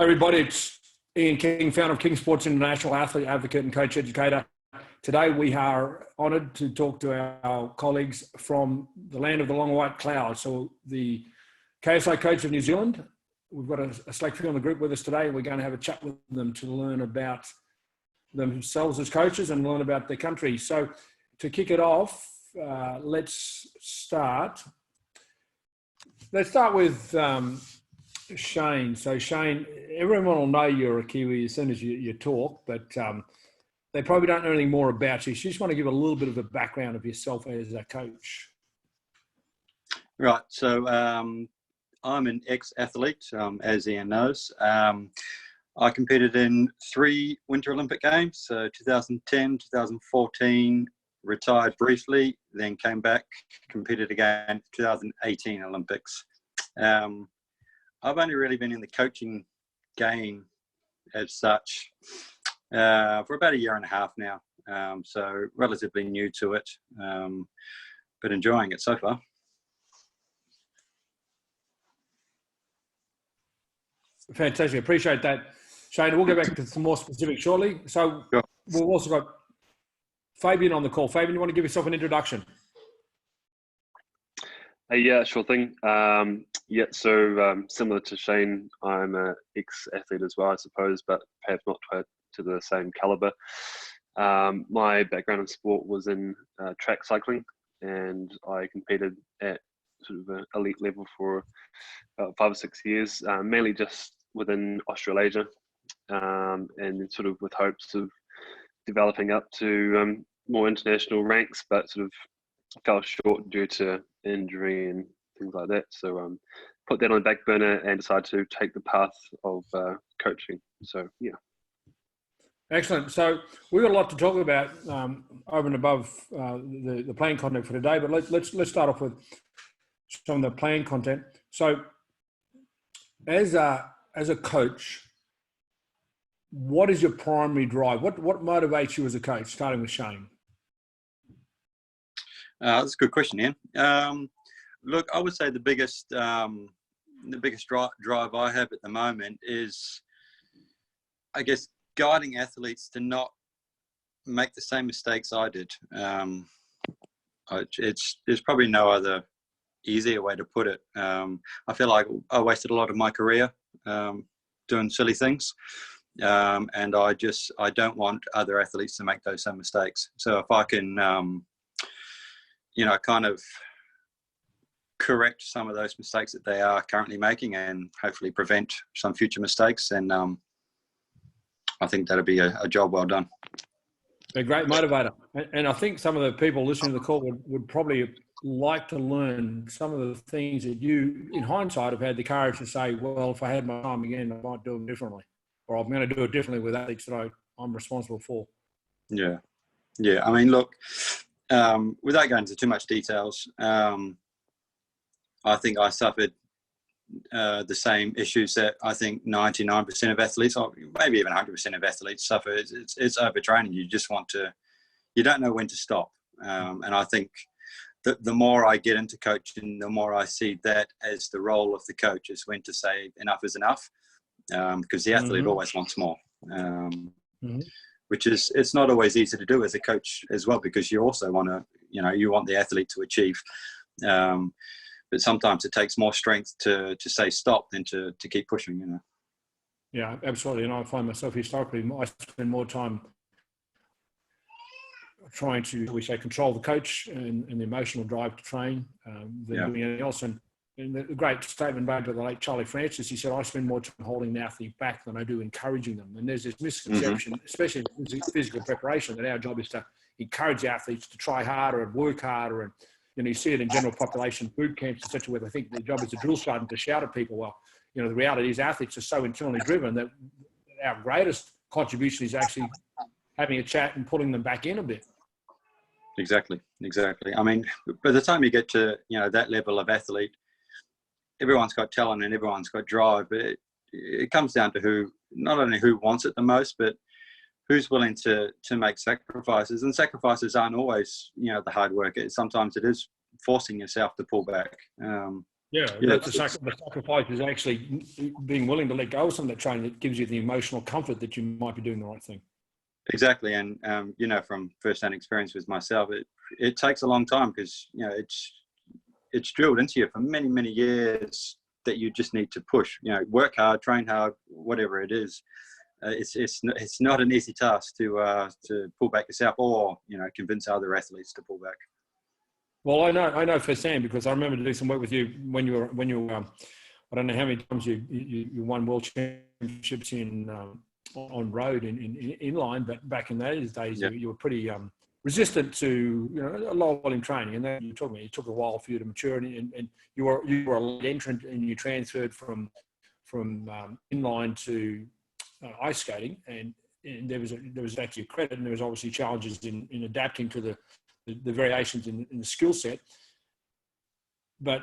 Everybody, it's Ian King, founder of King Sports International, athlete, advocate, and coach educator. Today, we are honoured to talk to our colleagues from the land of the long white cloud. So, the KSI coach of New Zealand, we've got a select few on the group with us today. We're going to have a chat with them to learn about themselves as coaches and learn about their country. So, to kick it off, let's start. Let's start with Shane. So Shane, everyone will know you're a Kiwi as soon as you talk, but they probably don't know anything more about you. So you just want to give a little bit of a background of yourself as a coach. Right. So I'm an ex-athlete, as Ian knows. I competed in 3 Winter Olympic Games, so 2010, 2014, retired briefly, then came back, competed again, 2018 Olympics. I've only really been in the coaching game as such for about 1.5 years now, so relatively new to it, but enjoying it so far. Fantastic. Appreciate that, Shane. We'll go back to some more specifics shortly. So sure. We've also got Fabian on the call. Fabian, you want to give yourself an introduction? Yeah, sure thing. Similar to Shane, I'm an ex-athlete as well, I suppose, but perhaps not to the same caliber. My background in sport was in track cycling, and I competed at sort of an elite level for about 5 or 6 years, mainly just within Australasia, and sort of with hopes of developing up to more international ranks, but sort of fell short due to injury and things like that. So put that on the back burner and decided to take the path of coaching. So yeah. Excellent. So we've got a lot to talk about over and above the plan content for today, but let's start off with some of the plan content. So as a coach, what is your primary drive? What motivates you as a coach, starting with Shane? That's a good question, Ian. Look, I would say the biggest drive I have at the moment is, I guess, guiding athletes to not make the same mistakes I did. There's probably no other easier way to put it. I feel like I wasted a lot of my career doing silly things. And I don't want other athletes to make those same mistakes. So if I can, kind of correct some of those mistakes that they are currently making and hopefully prevent some future mistakes, then I think that'll be a job well done. A great motivator. And I think some of the people listening to the call would probably like to learn some of the things that you, in hindsight, have had the courage to say, well, if I had my time again, I might do it differently. Or I'm going to do it differently with athletes that I'm responsible for. Yeah. I mean, look, without going into too much details, I think I suffered the same issues that I think 99% of athletes, or maybe even 100% of athletes suffer. It's overtraining. You don't know when to stop. And I think that the more I get into coaching, the more I see that as the role of the coach is when to say enough is enough. Because the athlete always wants more, which is, it's not always easy to do as a coach as well, because you also want to, you want the athlete to achieve. But sometimes it takes more strength to say stop than to keep pushing, Yeah, absolutely. And I find myself historically, I spend more time trying to, control the coach and the emotional drive to train than doing anything else. And the great statement made by the late Charlie Francis, he said, I spend more time holding the athlete back than I do encouraging them. And there's this misconception, especially in physical preparation, that our job is to encourage athletes to try harder and work harder. And, you see it in general population boot camps, etc., where they think their job is a drill sergeant to shout at people. Well, the reality is athletes are so internally driven that our greatest contribution is actually having a chat and pulling them back in a bit. Exactly. I mean, by the time you get to, that level of athlete, everyone's got talent and everyone's got drive, but it comes down to not only who wants it the most, but who's willing to make sacrifices. And sacrifices aren't always, the hard work. Sometimes it is forcing yourself to pull back. Yeah, Yeah, that's the sacrifice is actually being willing to let go of some of that training that gives you the emotional comfort that you might be doing the right thing. exactly. And from first-hand experience with myself, it takes a long time because it's drilled into you for many, many years that you just need to push. Work hard, train hard, whatever it is. It's not an easy task to pull back yourself, or convince other athletes to pull back. Well, I know firsthand because I remember doing some work with you when you were I don't know how many times you won world championships in on road in inline, but back in those days Yeah. you were pretty resistant to a low volume training, and then it took a while for you to mature, and you were a late entrant, and you transferred from inline to ice skating, and there was actually a credit, and there was obviously challenges in adapting to the variations in the skill set. But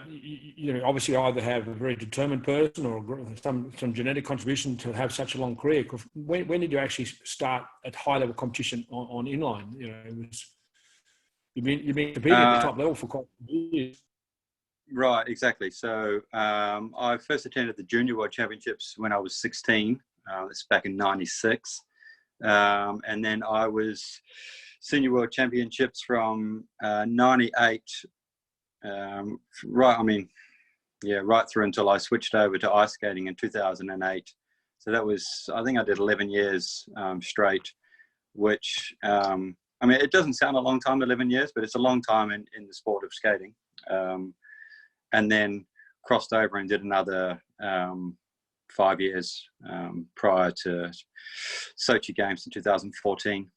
obviously, I either have a very determined person or some genetic contribution to have such a long career. When did you actually start at high level competition on inline? You've been competing at the top level for quite a few years. Right, exactly. So I first attended the Junior World Championships when I was 16. That's back in '96, and then I was Senior World Championships from '98. Right through until I switched over to ice skating in 2008. So that was, I think I did 11 years straight, which, it doesn't sound a long time, 11 years, but it's a long time in the sport of skating. And then crossed over and did another 5 years prior to Sochi Games in 2014.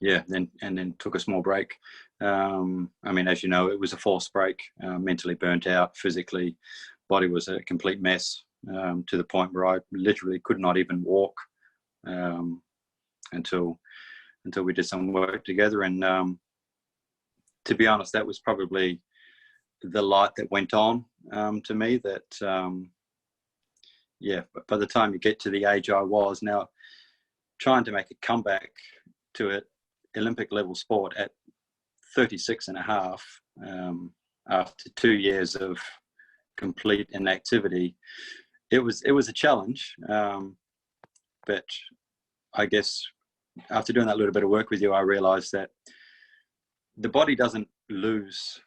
Then took a small break. As you know, it was a forced break, mentally burnt out, physically, body was a complete mess, to the point where I literally could not even walk until we did some work together. And to be honest, that was probably the light that went on to me that, by the time you get to the age I was now, trying to make a comeback to it, Olympic level sport at 36 and a half, after 2 years of complete inactivity, it was a challenge. But I guess after doing that little bit of work with you, I realized that the body doesn't lose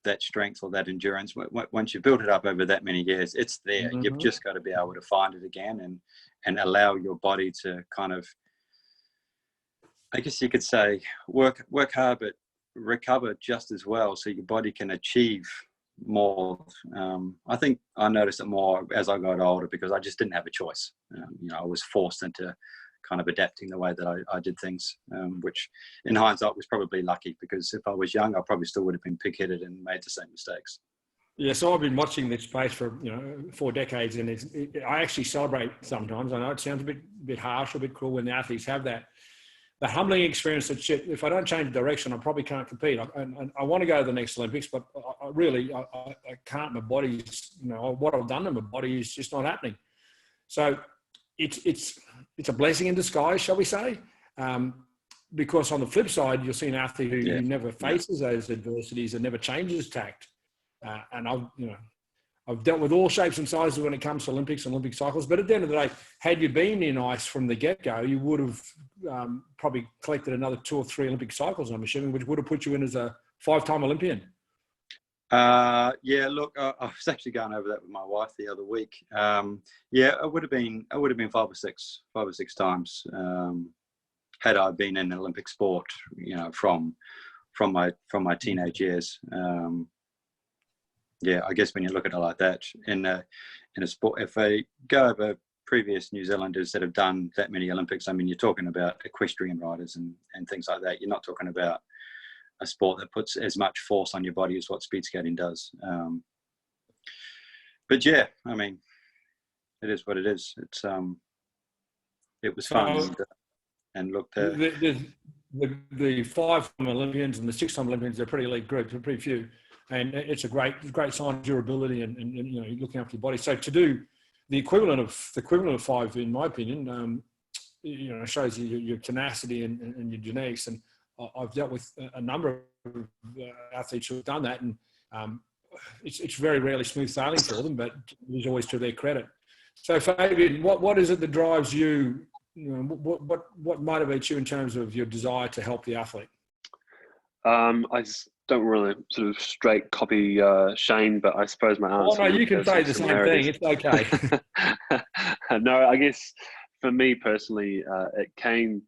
that strength or that endurance. Once you've built it up over that many years, it's there. Mm-hmm. You've just got to be able to find it again and allow your body to kind of, I guess you could say, work hard, but recover just as well, so your body can achieve more. I think I noticed it more as I got older because I just didn't have a choice. I was forced into kind of adapting the way that I did things, which in hindsight was probably lucky, because if I was young, I probably still would have been pig-headed and made the same mistakes. Yeah, so I've been watching this space for 4 decades, and I actually celebrate sometimes. I know it sounds a bit harsh, a bit cruel when the athletes have that. The humbling experience that shit, if I don't change direction, I probably can't compete. And I want to go to the next Olympics, but I can't. My body's, what I've done to my body is just not happening. So it's a blessing in disguise, shall we say? Because on the flip side, you'll see an athlete who never faces those adversities and never changes tact. And I've dealt with all shapes and sizes when it comes to Olympics and Olympic cycles. But at the end of the day, had you been in ice from the get-go, you would have probably collected another 2 or 3 Olympic cycles, I'm assuming, which would have put you in as a 5-time Olympian. Look, I was actually going over that with my wife the other week. It would have been 5 or 6 times had I been in Olympic sport, from my teenage years. I guess when you look at it like that, in a sport, if I go over previous New Zealanders that have done that many Olympics, you're talking about equestrian riders and things like that. You're not talking about a sport that puts as much force on your body as what speed skating does. It is what it is. It's it was fun and looked. The 5-time Olympians and the 6-time Olympians are pretty elite groups. They're pretty few. And it's a great sign of durability and looking after your body. So to do the equivalent of 5, in my opinion, shows your tenacity and your genetics. And I've dealt with a number of athletes who have done that, and it's very rarely smooth sailing for them, but it's always to their credit. So Fabian, what is it that drives you? What motivates you in terms of your desire to help the athlete? I just don't really sort of straight copy Shane, but I suppose my answer. Oh no, you can say the same thing. It's okay. No, I guess for me personally, it came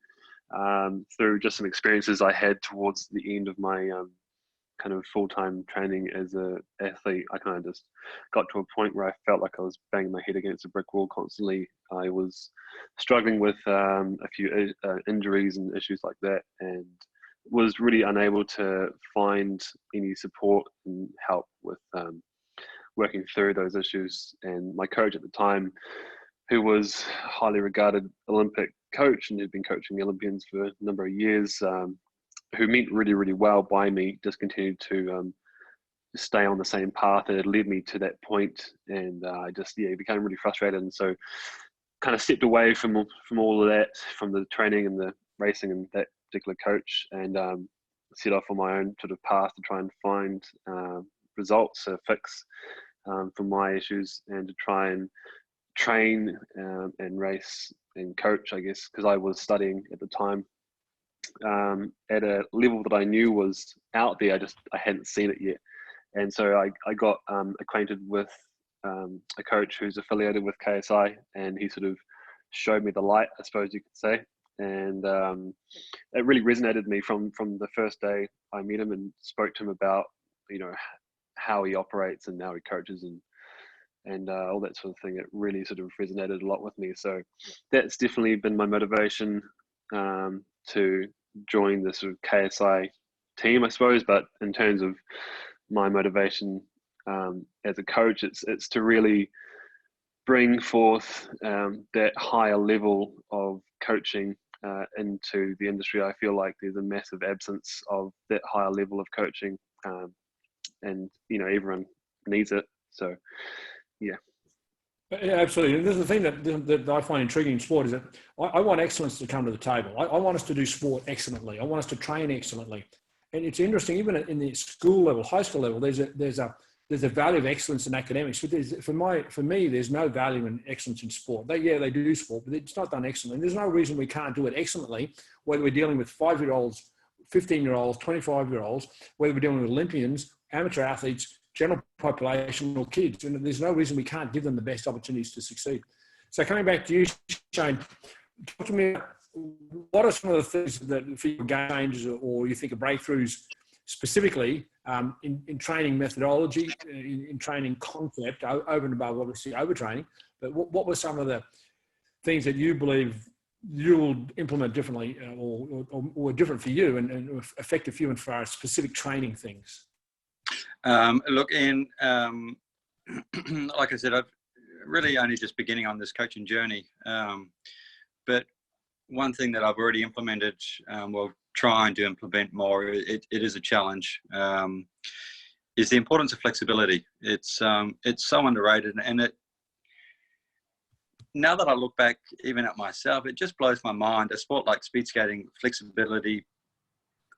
through just some experiences I had towards the end of my kind of full-time training as an athlete. I kind of just got to a point where I felt like I was banging my head against a brick wall constantly. I was struggling with a few injuries and issues like that, and was really unable to find any support and help with working through those issues. And my coach at the time, who was a highly regarded Olympic coach and had been coaching the Olympians for a number of years, who meant really, really well by me, just continued to stay on the same path that had led me to that point. And I just, became really frustrated. And so kind of stepped away from all of that, from the training and the racing and that particular coach, and set off on my own sort of path to try and find results, a fix for my issues, and to try and train and race and coach, I guess, because I was studying at the time at a level that I knew was out there. I hadn't seen it yet. And so I got acquainted with a coach who's affiliated with KSI, and he sort of showed me the light, I suppose you could say. And it really resonated with me from the first day I met him and spoke to him about, how he operates and how he coaches and all that sort of thing. It really sort of resonated a lot with me. So that's definitely been my motivation to join the sort of KSI team, I suppose. But in terms of my motivation as a coach, it's to really bring forth that higher level of coaching into the industry. I feel like there's a massive absence of that higher level of coaching, and everyone needs it. So yeah. Yeah, absolutely. And this is the thing that I find intriguing in sport is that I want excellence to come to the table. I want us to do sport excellently. I want us to train excellently. And it's interesting, even in the school level, high school level, there's a value of excellence in academics. But for me, there's no value in excellence in sport. They do sport, but it's not done excellently. There's no reason we can't do it excellently, whether we're dealing with 5-year-olds, 15-year-olds, 25-year-olds, whether we're dealing with Olympians, amateur athletes, general population, or kids. And there's no reason we can't give them the best opportunities to succeed. So coming back to you, Shane, talk to me about what are some of the things that for you game changers or you think of breakthroughs specifically in training methodology, in training concept, over and above obviously overtraining, but what were some of the things that you believe you'll implement differently or different for you and effective for you and for our specific training things? Look, Ian, like I said, I've really only just beginning on this coaching journey. But one thing that I've already implemented, trying to implement more, it is a challenge, is the importance of flexibility. It's so underrated, and now that I look back even at myself, it just blows my mind. A sport like speed skating, flexibility,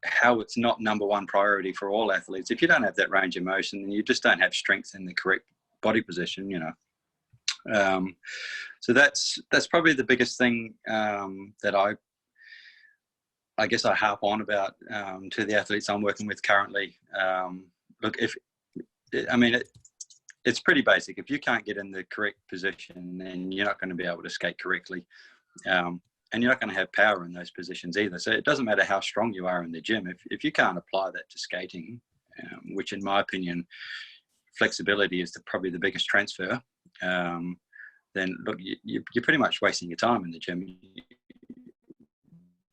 how it's not number one priority for all athletes. If you don't have that range of motion, then you just don't have strength in the correct body position, So that's probably the biggest thing that I guess I harp on about to the athletes I'm working with currently. Look, it's pretty basic. If you can't get in the correct position, then you're not going to be able to skate correctly. And you're not going to have power in those positions either. So it doesn't matter how strong you are in the gym. If you can't apply that to skating, which in my opinion, flexibility is probably the biggest transfer, then look, you're pretty much wasting your time in the gym.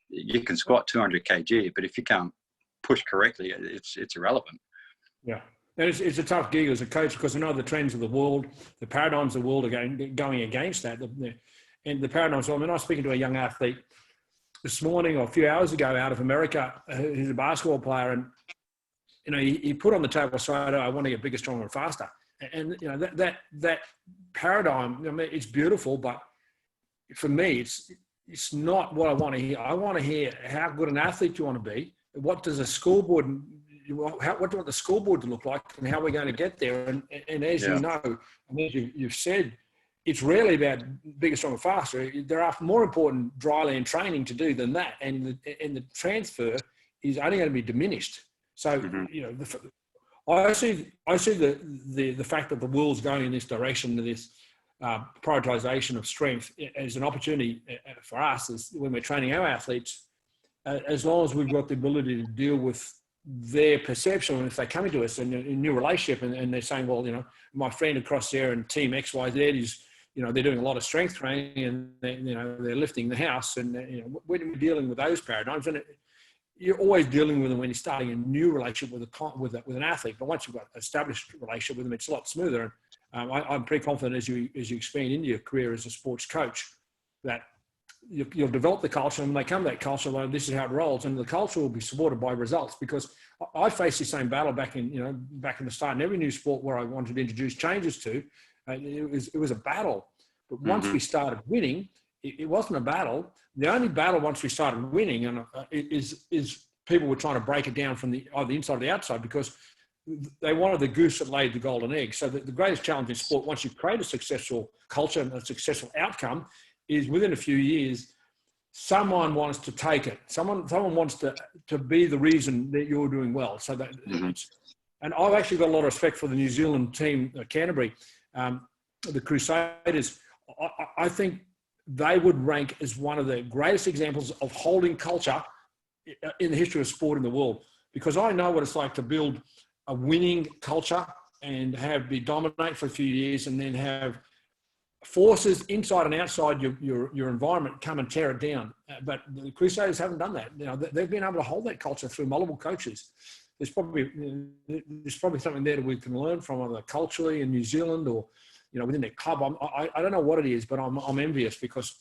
You can squat 200 kg, but if you can't push correctly, it's irrelevant. Yeah. And it's a tough gig as a coach because I know the trends of the world, the paradigms of the world are going against that. And the paradigms, I was speaking to a young athlete this morning or a few hours ago out of America, who's a basketball player, and, he put on the table, so I want to get bigger, stronger, and faster. And, that paradigm, it's beautiful, but for me, it's not what I want to hear. I want to hear how good an athlete you want to be. What does a scoreboard what do you want the scoreboard to look like and how we're going to get there? And as you know, and as you've said, it's rarely about bigger, stronger, faster. There are more important dryland training to do than that, and the transfer is only going to be diminished. So I see the fact that the world's going in this direction, to this prioritization of strength, as an opportunity for us as when we're training our athletes, as long as we've got the ability to deal with their perception. And if they come into us in a new relationship and they're saying, well, my friend across there and team XYZ is, they're doing a lot of strength training and they're lifting the house, and when we're dealing with those paradigms, and you're always dealing with them when you're starting a new relationship with an athlete. But once you've got an established relationship with them, it's a lot smoother. And I'm pretty confident as you expand into your career as a sports coach that you'll develop the culture, and when they come to that culture, well, this is how it rolls, and the culture will be supported by results. Because I faced the same battle back in the start in every new sport where I wanted to introduce changes to. It was a battle, but once we started winning, it wasn't a battle. The only battle once we started winning, and is people were trying to break it down from either the inside or the outside, because they wanted the goose that laid the golden egg. So the greatest challenge in sport, once you create a successful culture and a successful outcome, is within a few years, someone wants to take it. Someone wants to be the reason that you're doing well. So that, and I've actually got a lot of respect for the New Zealand team, Canterbury, the Crusaders. I think they would rank as one of the greatest examples of holding culture in the history of sport in the world, because I know what it's like to build a winning culture and be dominate for a few years, and then have forces inside and outside your environment come and tear it down. But the Crusaders haven't done that. They've been able to hold that culture through multiple coaches. There's probably something there that we can learn from, either culturally in New Zealand or within their club. I don't know what it is, but I'm envious, because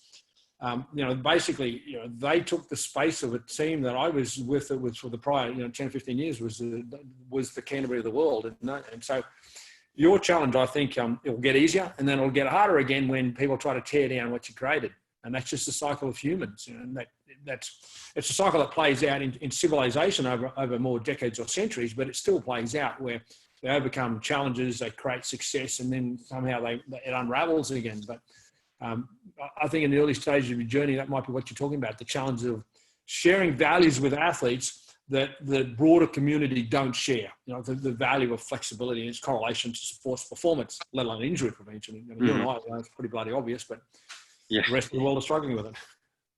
basically they took the space of a team that I was with for the prior 10 or 15 years was the Canterbury of the world, and so your challenge, I think, it will get easier, and then it'll get harder again when people try to tear down what you created. And that's just the cycle of humans. And it's a cycle that plays out in civilization over more decades or centuries, but it still plays out where they overcome challenges, they create success, and then somehow it unravels again. But I think in the early stages of your journey, that might be what you're talking about, the challenge of sharing values with athletes that the broader community don't share. The value of flexibility and its correlation to sports performance, let alone injury prevention. You and I, it's pretty bloody obvious, but the rest of the world is struggling with it.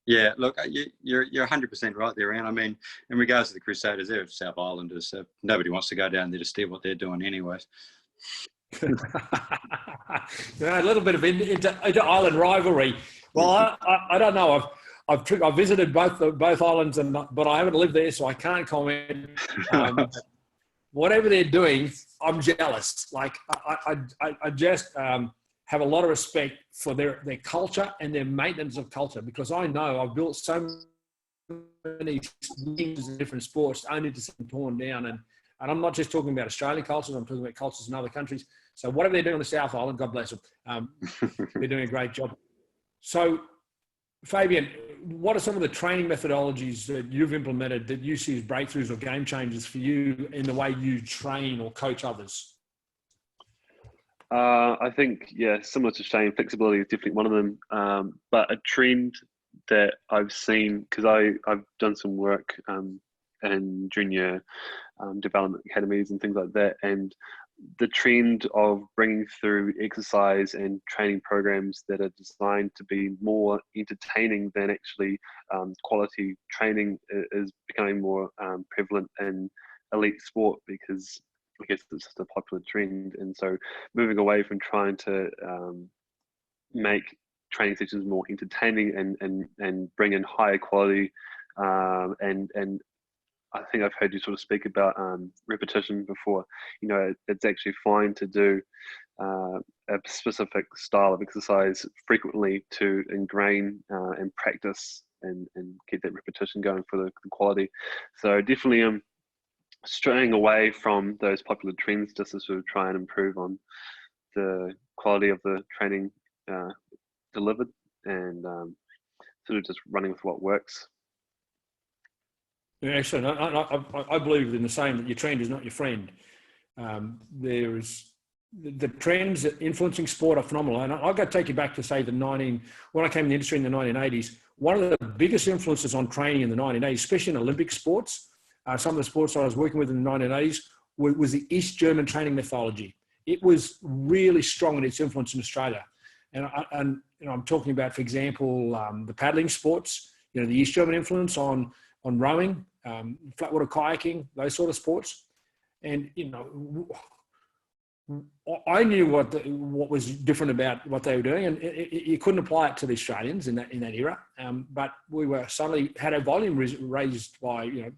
Yeah, look, you're 100% right there, Ian. I mean, in regards to the Crusaders, they're South Islanders, so nobody wants to go down there to steal what they're doing anyways. A little bit of inter-island rivalry. Well, I don't know. I've visited both islands, but I haven't lived there, so I can't comment. Whatever they're doing, I'm jealous. Like I just have a lot of respect for their culture and their maintenance of culture, because I know I've built so many things in different sports only to see them torn down. And I'm not just talking about Australian cultures, I'm talking about cultures in other countries. So whatever they're doing on the South Island, God bless them. They're doing a great job. So, Fabian, what are some of the training methodologies that you've implemented that you see as breakthroughs or game changers for you in the way you train or coach others? I think, similar to Shane, flexibility is definitely one of them. But a trend that I've seen, because I've done some work in junior development academies and things like that, and the trend of bringing through exercise and training programs that are designed to be more entertaining than actually quality training is becoming more prevalent in elite sport, because I guess it's just a popular trend. And so moving away from trying to make training sessions more entertaining and bring in higher quality and I think I've heard you sort of speak about repetition before. It's actually fine to do a specific style of exercise frequently to ingrain and practice and keep that repetition going for the quality. So definitely straying away from those popular trends just to sort of try and improve on the quality of the training delivered, and sort of just running with what works. Excellent. I believe in the saying that your trend is not your friend. There's the trends that influencing sport are phenomenal. And I've got to take you back to say when I came in the industry in the 1980s, one of the biggest influences on training in the 1980s, especially in Olympic sports, some of the sports I was working with in the 1980s, was the East German training methodology. It was really strong in its influence in Australia. And I'm talking about, for example, the paddling sports, the East German influence on rowing, flatwater kayaking, those sort of sports. And, I knew what was different about what they were doing, and you couldn't apply it to the Australians in that era. But we were suddenly had our volume raised by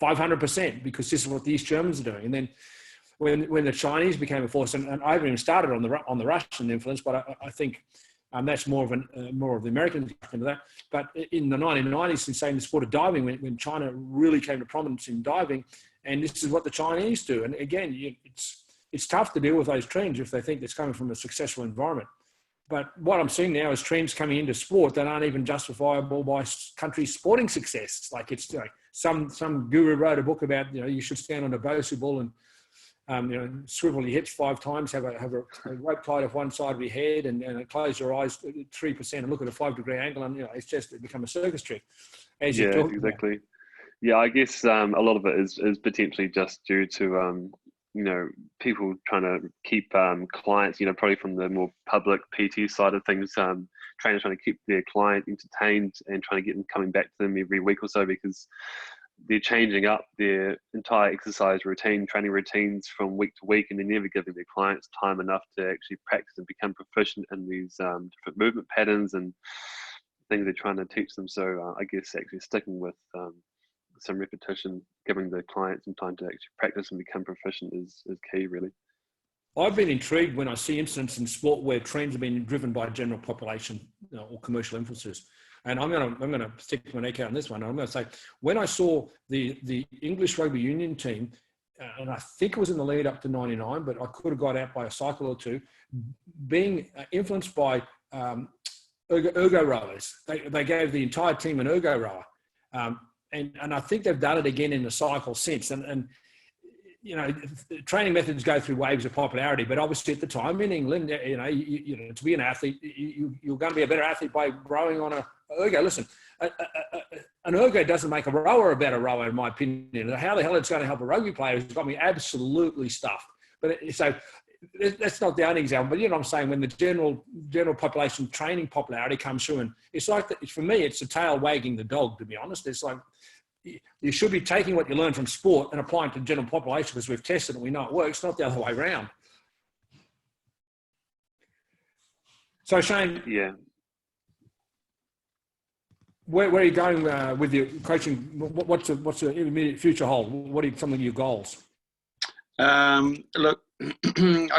500% because this is what the East Germans are doing. And then when the Chinese became a force, and I haven't even started on the Russian influence, but I think that's more of the Americans into that. But in the 1990s, in saying the sport of diving, when China really came to prominence in diving, and this is what the Chinese do. And again, it's tough to deal with those trends if they think it's coming from a successful environment. But what I'm seeing now is trends coming into sport that aren't even justifiable by countries' sporting success. Like some guru wrote a book about you should stand on a Bosu ball and swivel your hips 5 times, have a rope tied off one side of your head, and close your eyes 3% and look at a 5-degree angle, and it's become a circus trick. Exactly. About. Yeah, I guess a lot of it is potentially just due to people trying to keep clients, probably from the more public PT side of things, trainers trying to keep their client entertained and trying to get them coming back to them every week or so, because they're changing up their entire exercise routine, training routines from week to week, and they're never giving their clients time enough to actually practice and become proficient in these different movement patterns and things they're trying to teach them. So I guess actually sticking with some repetition, giving the client some time to actually practice and become proficient is key, really. I've been intrigued when I see incidents in sport where trends have been driven by general population or commercial influences. And I'm going to stick my neck out on this one. I'm going to say, when I saw the English rugby union team, and I think it was in the lead up to 99, but I could have got out by a cycle or two, being influenced by ergo rowers. They gave the entire team an ergo rower. And I think they've done it again in the cycle since. And training methods go through waves of popularity, but obviously at the time in England, to be an athlete, you're going to be a better athlete by rowing on a ergo. Listen, an ergo doesn't make a rower a better rower, in my opinion. How the hell it's going to help a rugby player has got me absolutely stuffed. But so that's not the only example. But I'm saying, when the general population training popularity comes through, and it's like for me, it's the tail wagging the dog. To be honest, it's like, you should be taking what you learn from sport and applying to the general population, because we've tested it, we know it works, not the other way around. So Shane, where are you going with your coaching? What's the immediate future hold? What are some of your goals? Look, I'm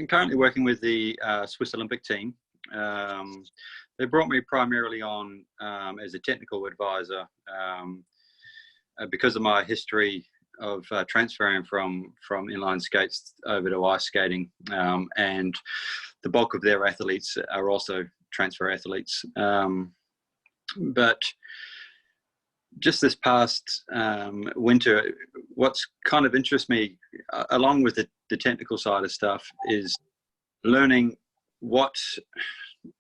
currently working with the Swiss Olympic team. They brought me primarily on as a technical advisor because of my history of transferring from inline skates over to ice skating, and the bulk of their athletes are also transfer athletes. But just this past winter, what's kind of interests me, along with the technical side of stuff, is learning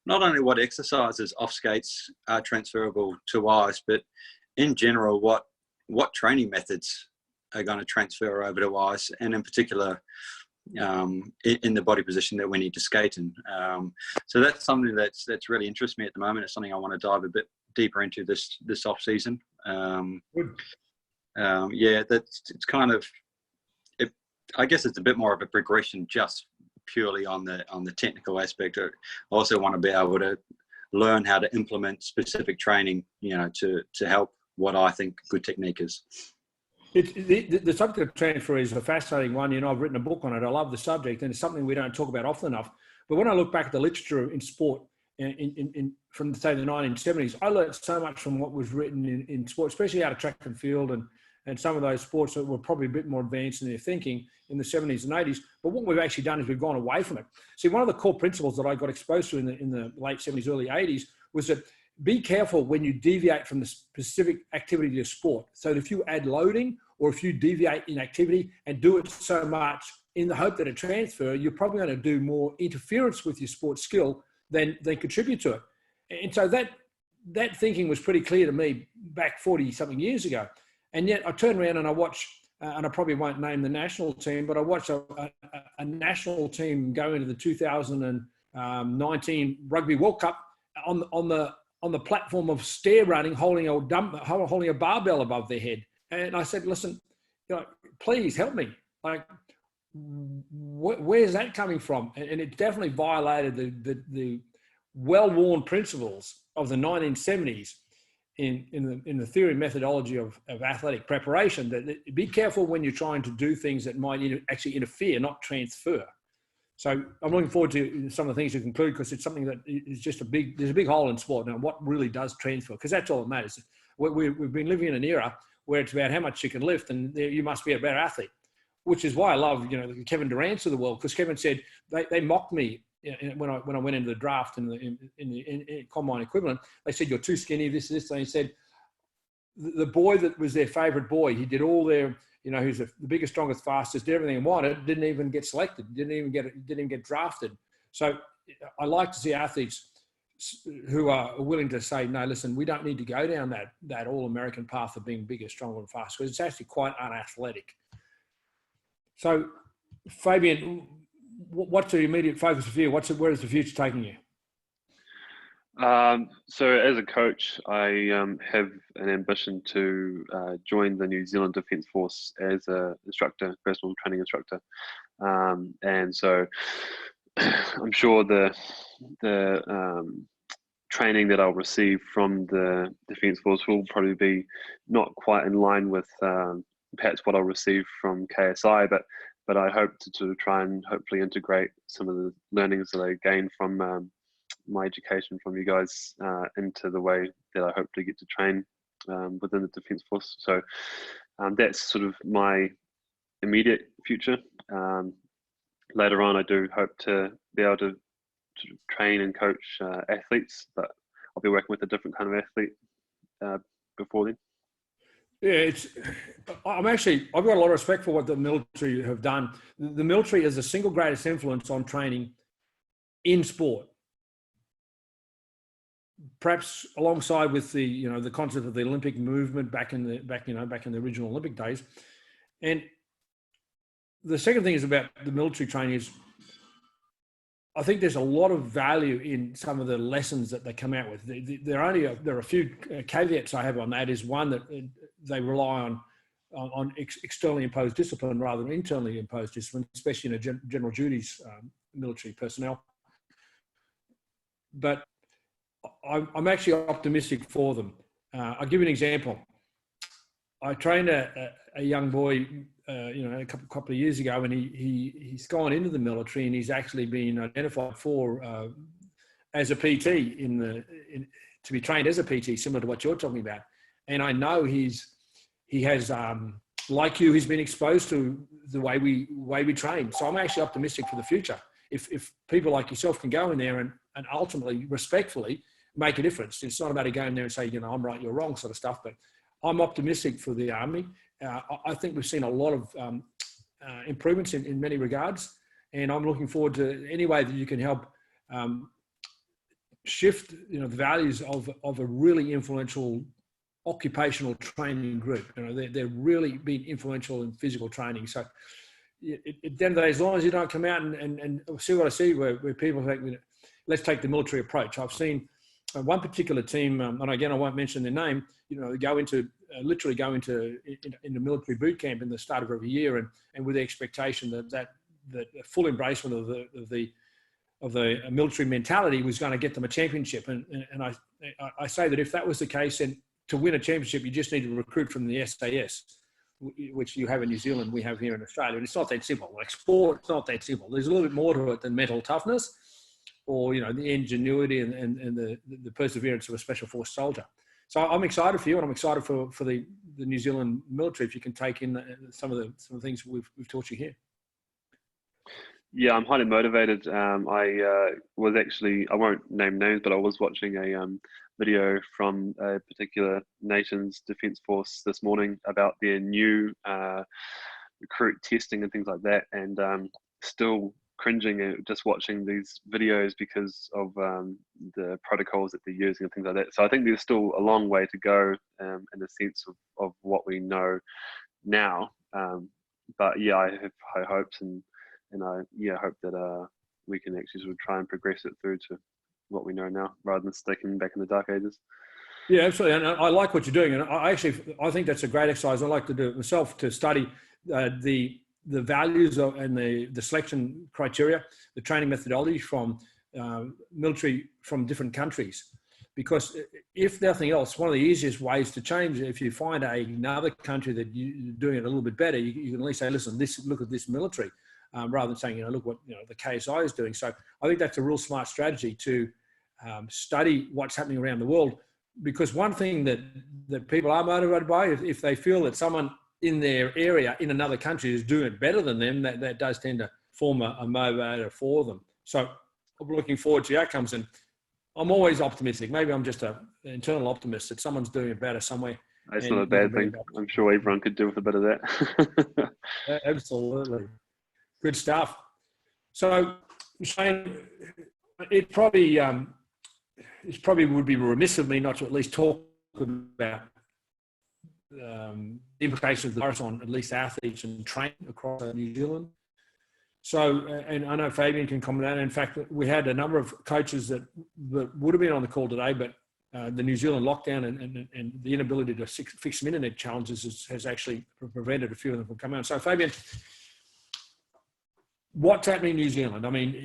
not only what exercises off skates are transferable to ice, but in general, what training methods are going to transfer over to ice, and in particular, in the body position that we need to skate in. So that's something that's really interests me at the moment. It's something I want to dive a bit deeper into this off season. It's kind of, I guess it's a bit more of a progression just purely on the technical aspect. I also want to be able to learn how to implement specific training, to help what I think good technique is. The subject of transfer is a fascinating one. I've written a book on it. I love the subject, and it's something we don't talk about often enough. But when I look back at the literature in sport from, say, the 1970s, I learned so much from what was written in sport, especially out of track and field and some of those sports that were probably a bit more advanced in their thinking in the 70s and 80s. But what we've actually done is we've gone away from it. See, one of the core principles that I got exposed to in the late 70s, early 80s was that be careful when you deviate from the specific activity of your sport. So if you add loading or if you deviate in activity and do it so much in the hope that a transfer, you're probably going to do more interference with your sports skill than contribute to it. And so that thinking was pretty clear to me back 40 something years ago. And yet I turn around and I watch, and I probably won't name the national team, but I watched a national team go into the 2019 Rugby World Cup on the platform of stair running, holding a barbell above their head. And I said, listen, please help me. Like, where's that coming from? And it definitely violated the well-worn principles of the 1970s in the theory and methodology of athletic preparation. That be careful when you're trying to do things that might actually interfere, not transfer. So I'm looking forward to some of the things to conclude, because it's something that is just there's a big hole in sport. Now, what really does transfer? Because that's all that matters. We've been living in an era where it's about how much you can lift, and you must be a better athlete, which is why I love, the Kevin Durant's of the world, because Kevin said they mocked me when I went into the draft in the combine equivalent. They said, you're too skinny, this. And he said, the boy that was their favorite boy, he did all their, who's the biggest, strongest, fastest, did everything he wanted, didn't even get selected, didn't even get drafted. So I like to see athletes who are willing to say, no, listen, we don't need to go down that all-American path of being bigger, stronger, and faster, because it's actually quite unathletic. So, Fabian, what's the immediate focus for you? Where is the future taking you? So as a coach, I have an ambition to join the New Zealand Defence Force as a instructor, personal training instructor. And so I'm sure the training that I'll receive from the Defence Force will probably be not quite in line with perhaps what I'll receive from KSI, but I hope to try and hopefully integrate some of the learnings that I gain from my education from you guys into the way that I hope to get to train within the Defence Force. So that's sort of my immediate future. Later on, I do hope to be able to train and coach athletes, but I'll be working with a different kind of athlete before then. Yeah, I've got a lot of respect for what the military have done. The military is the single greatest influence on training in sport, perhaps alongside with the concept of the Olympic movement back in the original Olympic days. And the second thing is about the military training is, I think there's a lot of value in some of the lessons that they come out with. There are a few caveats I have on that. Is one, that they rely on externally imposed discipline rather than internally imposed discipline, especially in a general duties military personnel. But I'm actually optimistic for them. I'll give you an example. I trained a young boy, a couple of years ago, and he's gone into the military, and he's actually been identified for as a PT to be trained as a PT, similar to what you're talking about. And I know he has, like you, he's been exposed to the way we train. So I'm actually optimistic for the future. If people like yourself can go in there and ultimately, respectfully, make a difference. It's not about going there and say, I'm right, you're wrong, sort of stuff. But I'm optimistic for the Army. I think we've seen a lot of improvements in many regards, and I'm looking forward to any way that you can help shift the values of a really influential occupational training group. They're really been influential in physical training. So at the end of the day, as long as you don't come out and see what I see, where people think, let's take the military approach. I've seen one particular team, and again, I won't mention their name, literally go into military boot camp in the start of every year, and with the expectation that full embracement of the military mentality was going to get them a championship. And I say that if that was the case, then to win a championship, you just need to recruit from the SAS, which you have in New Zealand, we have here in Australia. And it's not that simple. Like sport, it's not that simple. There's a little bit more to it than mental toughness, or the ingenuity and the perseverance of a special force soldier. So I'm excited for you, and I'm excited for the New Zealand military, if you can take in some of the things we've taught you here. Yeah, I'm highly motivated. I was actually, I won't name names, but I was watching a video from a particular nation's defence force this morning about their new recruit testing and things like that, and still cringing at just watching these videos because of the protocols that they're using and things like that. So I think there's still a long way to go in the sense of what we know now. But yeah, I have high hopes, and I hope that we can actually sort of try and progress it through to what we know now, rather than sticking back in the dark ages. Yeah, absolutely. And I like what you're doing. And I think that's a great exercise. I like to do it myself, to study the values and the selection criteria, the training methodology from military from different countries. Because if nothing else, one of the easiest ways to change, if you find another country that you're doing it a little bit better, you can at least say, listen, look at this military, rather than saying, look what the KSI is doing. So I think that's a real smart strategy to study what's happening around the world. Because one thing that people are motivated by, if they feel that someone in their area in another country is doing it better than them, that does tend to form a motivator for them. So I'm looking forward to the outcomes, and I'm always optimistic. Maybe I'm just an internal optimist that someone's doing it better somewhere. That's not a bad thing. I'm sure everyone could do with a bit of that. Absolutely. Good stuff. So, Shane, it probably would be remiss of me not to at least talk about the implications of the virus on at least athletes and training across New Zealand. So, and I know Fabian can comment on that. In fact, we had a number of coaches that would have been on the call today, but the New Zealand lockdown and the inability to fix some internet challenges has actually prevented a few of them from coming on. So, Fabian, what's happening in New Zealand? I mean,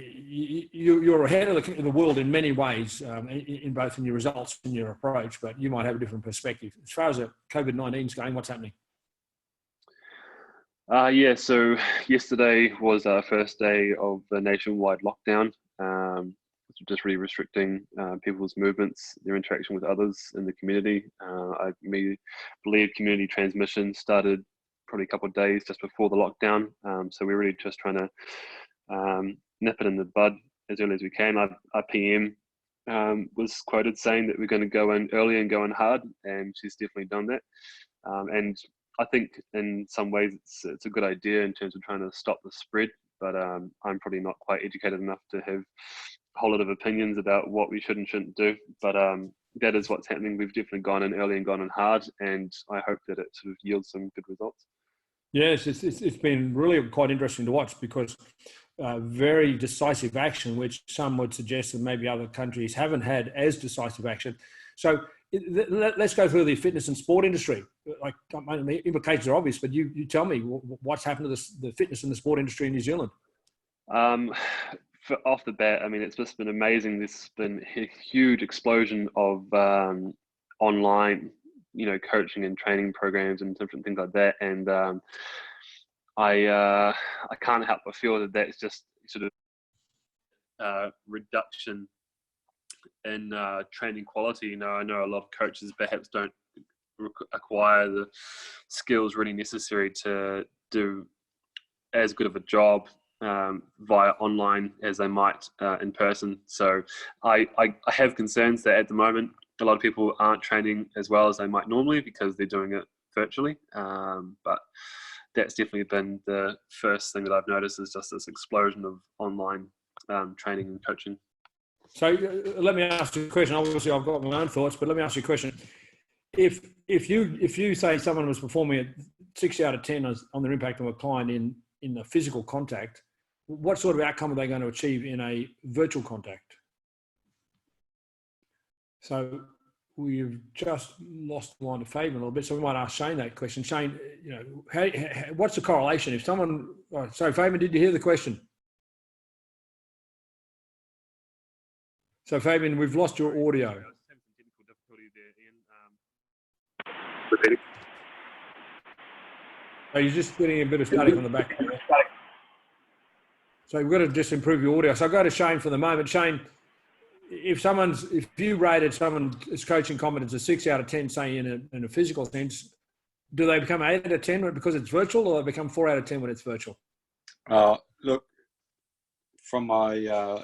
you're ahead of the world in many ways, in both in your results and your approach, but you might have a different perspective. As far as the COVID-19 is going, what's happening? So yesterday was our first day of the nationwide lockdown, just really restricting people's movements, their interaction with others in the community. I believe community transmission started probably a couple of days just before the lockdown. So we're really just trying to nip it in the bud as early as we can. Our PM was quoted saying that we're going to go in early and go in hard, and she's definitely done that. And I think in some ways it's a good idea in terms of trying to stop the spread, but I'm probably not quite educated enough to have a whole lot of opinions about what we should and shouldn't do. But that is what's happening. We've definitely gone in early and gone in hard, and I hope that it sort of yields some good results. Yes, it's been really quite interesting to watch, because very decisive action, which some would suggest that maybe other countries haven't had as decisive action. So let's go through the fitness and sport industry. Like, the implications are obvious, but you tell me what's happened to the fitness and the sport industry in New Zealand. Off the bat, I mean, it's just been amazing. There's been a huge explosion of online, coaching and training programs and different things like that. And I can't help but feel that that's just sort of reduction in training quality. I know a lot of coaches perhaps don't acquire the skills really necessary to do as good of a job via online as they might in person. So I have concerns that at the moment a lot of people aren't training as well as they might normally because they're doing it virtually. But that's definitely been the first thing that I've noticed, is just this explosion of online training and coaching. So let me ask you a question. Obviously, I've got my own thoughts, but let me ask you a question. If you say someone was performing at 6 out of 10 on their impact on a client in a physical contact, what sort of outcome are they going to achieve in a virtual contact? So we've just lost the line to Fabian a little bit, so we might ask Shane that question. Shane, what's the correlation if someone? So Fabian, did you hear the question? So Fabian, we've lost your audio. So you're just getting a bit of static on the back. So we've got to just improve your audio. So I'll go to Shane for the moment. Shane, if you rated someone's coaching competence a 6 out of 10, say in a physical sense, do they become 8 out of 10 because it's virtual, or they become 4 out of 10 when it's virtual? Look, from my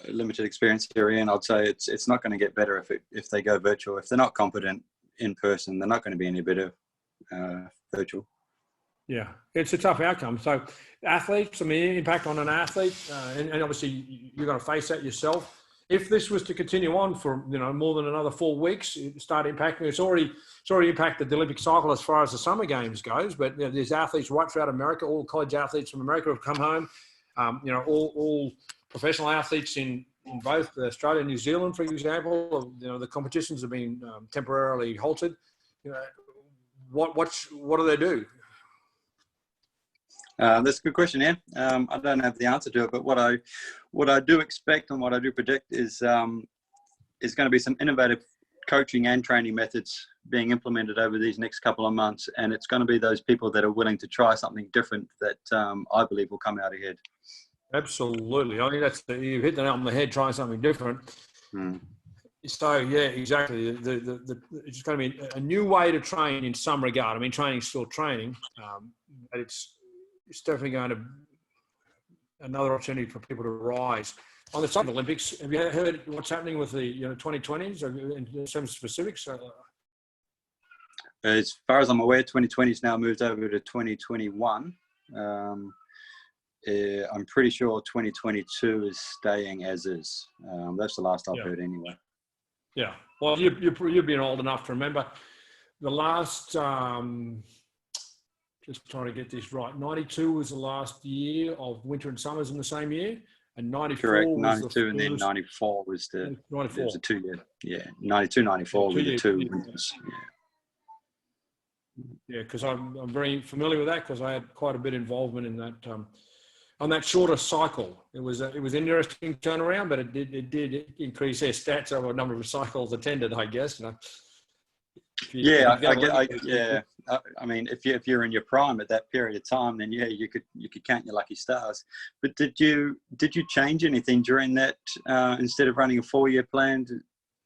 limited experience here, Ian, I'd say it's not going to get better if they go virtual. If they're not competent in person, they're not going to be any better virtual. Yeah, it's a tough outcome. So athletes, I mean, impact on an athlete, and obviously you're going to face that yourself. If this was to continue on for more than another 4 weeks, it start impacting. It's already impacted the Olympic cycle as far as the Summer Games goes. But there's athletes right throughout America. All college athletes from America have come home. All professional athletes in both Australia and New Zealand, for example. The competitions have been temporarily halted. What do they do? That's a good question, Ian. I don't have the answer to it, but what I do expect and what I do predict is going to be some innovative coaching and training methods being implemented over these next couple of months, and it's going to be those people that are willing to try something different that I believe will come out ahead. Absolutely. I think you've hit the nail on the head. Trying something different. So yeah, exactly. It's going to be a new way to train in some regard. I mean, training's still training, but it's definitely going to another opportunity for people to rise. On the side of the Olympics, have you heard what's happening with the 2020s in some specifics? As far as I'm aware, 2020 has now moved over to 2021. I'm pretty sure 2022 is staying as is. That's the last I've heard anyway. Yeah. Well, you've been old enough to remember the last. Just trying to get this right. 92 was the last year of winter and summers in the same year, and 94 correct. was 92 and then 94 was the 94. It was a 2 year. Yeah, 92, 94 were the 2 winters. Yeah, because I'm very familiar with that because I had quite a bit of involvement in that on that shorter cycle. It was an interesting turnaround, but it did increase their stats over a number of cycles attended, I guess. I mean, if you're in your prime at that period of time, then you could count your lucky stars. But did you change anything during that? Instead of running a 4-year plan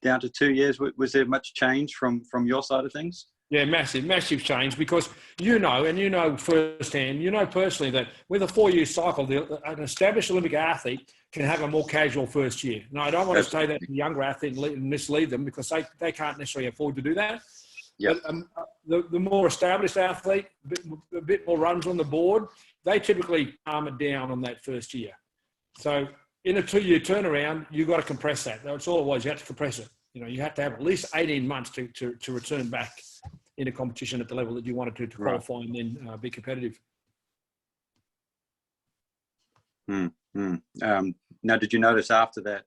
down to 2 years, was there much change from your side of things? Yeah, massive change because firsthand, personally that with a 4-year cycle, an established Olympic athlete can have a more casual first year. Now, I don't want to say that to the younger athlete and mislead them because they can't necessarily afford to do that. Yep. But the more established athlete, a bit more runs on the board, they typically calm it down on that first year. So in a 2-year turnaround, you've got to compress that. That's all it was. You have to compress it. You have to have at least 18 months to return back in a competition at the level that you wanted to qualify and then be competitive. Now, did you notice after that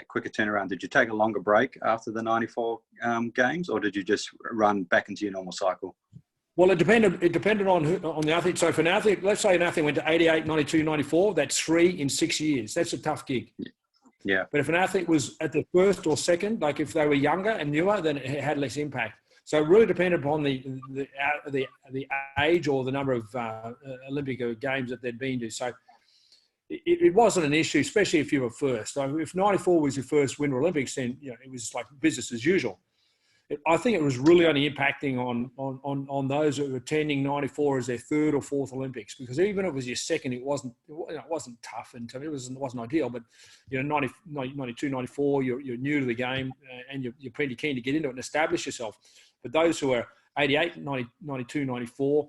quicker turnaround, did you take a longer break after the 94 games, or did you just run back into your normal cycle? Well, it depended on the athlete. So for an athlete, let's say an athlete went to 88, 92, 94, that's 3 in 6 years. That's a tough gig. Yeah. But if an athlete was at the first or second, like if they were younger and newer, then it had less impact. So it really depended upon the age or the number of Olympic games that they'd been to. So it wasn't an issue, especially if you were first. So if 94 was your first Winter Olympics, then it was like business as usual. I think it was really only impacting on those who were attending 94 as their third or fourth Olympics, because even if it was your second, it wasn't tough and it wasn't ideal. But 90, 92, 94, you're new to the game and you're pretty keen to get into it and establish yourself. But those who are 88, 90, 92, 94,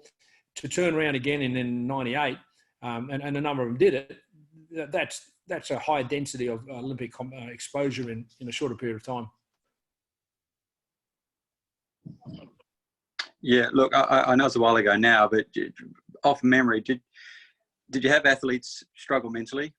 to turn around again and then 98, and a number of them did it. That's a high density of Olympic exposure in a shorter period of time. Yeah, look, I know it's a while ago now, but off memory, did you have athletes struggle mentally,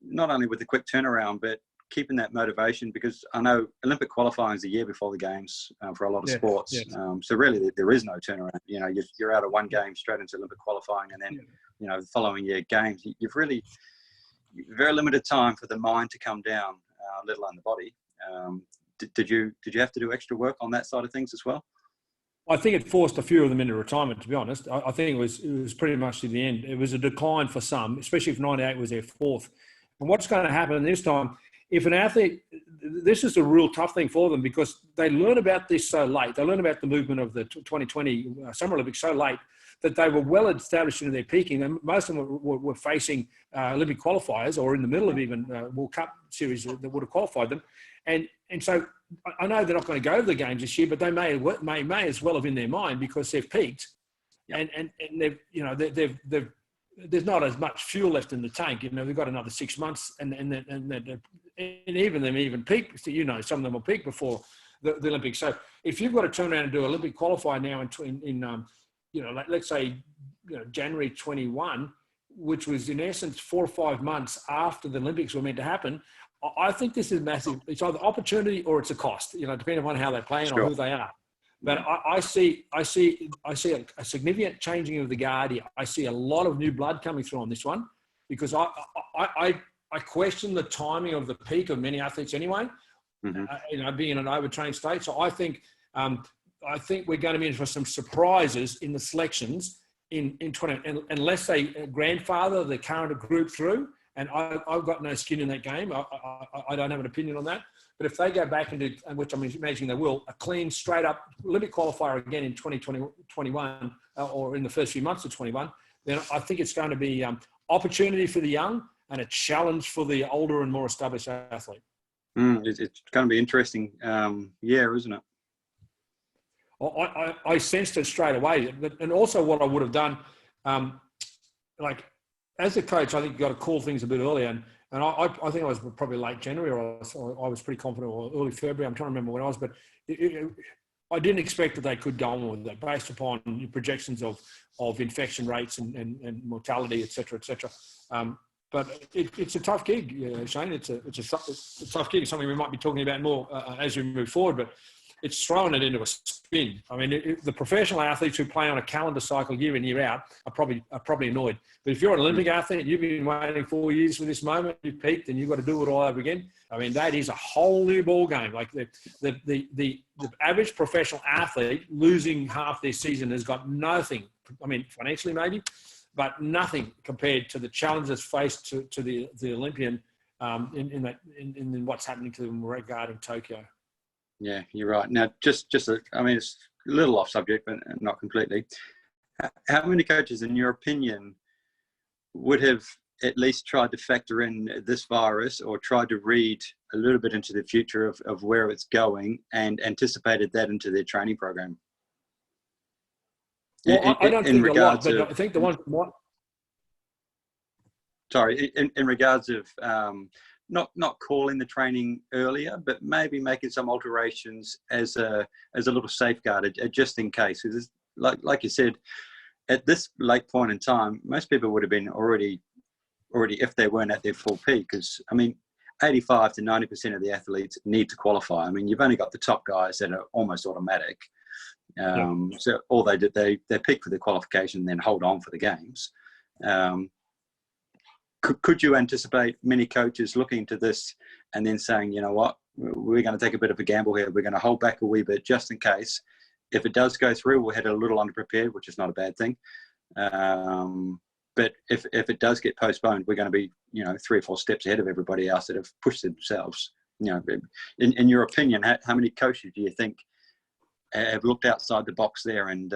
not only with the quick turnaround, but keeping that motivation? Because I know Olympic qualifying is the year before the games for a lot of sports. Yes. So really, there is no turnaround. You're out of one game straight into Olympic qualifying, and then the following year games. You've really very limited time for the mind to come down, let alone the body. Did you have to do extra work on that side of things as well? I think it forced a few of them into retirement, to be honest. I think it was pretty much to the end. It was a decline for some, especially if 98 was their fourth. And what's going to happen this time, if an athlete, this is a real tough thing for them because they learn about this so late. They learn about the movement of the 2020 Summer Olympics so late that they were well established in their peaking, and most of them were facing Olympic qualifiers or in the middle of even World Cup series that would have qualified them. And so I know they're not going to go to the games this year, but they may as well have in their mind, because they've peaked, and they've, you know, they've there's not as much fuel left in the tank. You know, they've got another 6 months, and even peak. You know, some of them will peak before the Olympics. So if you've got to turn around and do Olympic qualifier now in you know, let's say, you know, January 21, which was in essence 4 or 5 months after the Olympics were meant to happen, I think this is massive. It's either opportunity or it's a cost, you know, depending on how they're playing or who they are. But I see a significant changing of the guard here. I see a lot of new blood coming through on this one, because I question the timing of the peak of many athletes anyway. You know, being in an overtrained state. So I think we're going to be in for some surprises in the selections in 20, unless they grandfather the current group through. And I've got no skin in that game. I don't have an opinion on that. But if they go back into, which I'm imagining they will, a clean, straight up Olympic qualifier again in 2021 or in the first few months of 21, then I think it's going to be opportunity for the young and a challenge for the older and more established athlete. It's going to be interesting year, isn't it? I sensed it straight away. And also what I would have done, like, as a coach, I think you've got to call things a bit earlier. And I think I was probably late January, or I was pretty confident, or early February. I'm trying to remember when I was, but I didn't expect that they could go on with that based upon projections of infection rates and mortality, et cetera, et cetera. But it's a tough gig, Shane. It's a tough gig. It's something we might be talking about more as we move forward, but it's throwing it into a spin. I mean, the professional athletes who play on a calendar cycle year in, year out are probably annoyed. But if you're an Olympic athlete, you've been waiting 4 years for this moment, you've peaked, and you've got to do it all over again. I mean, that is a whole new ball game. Like the average professional athlete losing half their season has got nothing. I mean, financially maybe, but nothing compared to the challenges faced to the Olympian in what's happening to them regarding Tokyo. Yeah, you're right. Now, I mean, it's a little off subject, but not completely. How many coaches, in your opinion, would have at least tried to factor in this virus, or tried to read a little bit into the future of where it's going and anticipated that into their training program? Well, I don't think a lot, but I think the ones more. Sorry, in regards of not calling the training earlier, but maybe making some alterations as a little safeguard, just in case. Like you said, at this late point in time, most people would have been already, if they weren't at their full peak, because I mean, 85 to 90% of the athletes need to qualify. I mean, you've only got the top guys that are almost automatic. So all they did, they peak for the qualification, then hold on for the games. Could you anticipate many coaches looking to this and then saying, you know what, we're going to take a bit of a gamble here. We're going to hold back a wee bit just in case. If it does go through, we'll head a little underprepared, which is not a bad thing. But if it does get postponed, we're going to be, you know, 3 or 4 steps ahead of everybody else that have pushed themselves. You know, in your opinion, how many coaches do you think have looked outside the box there and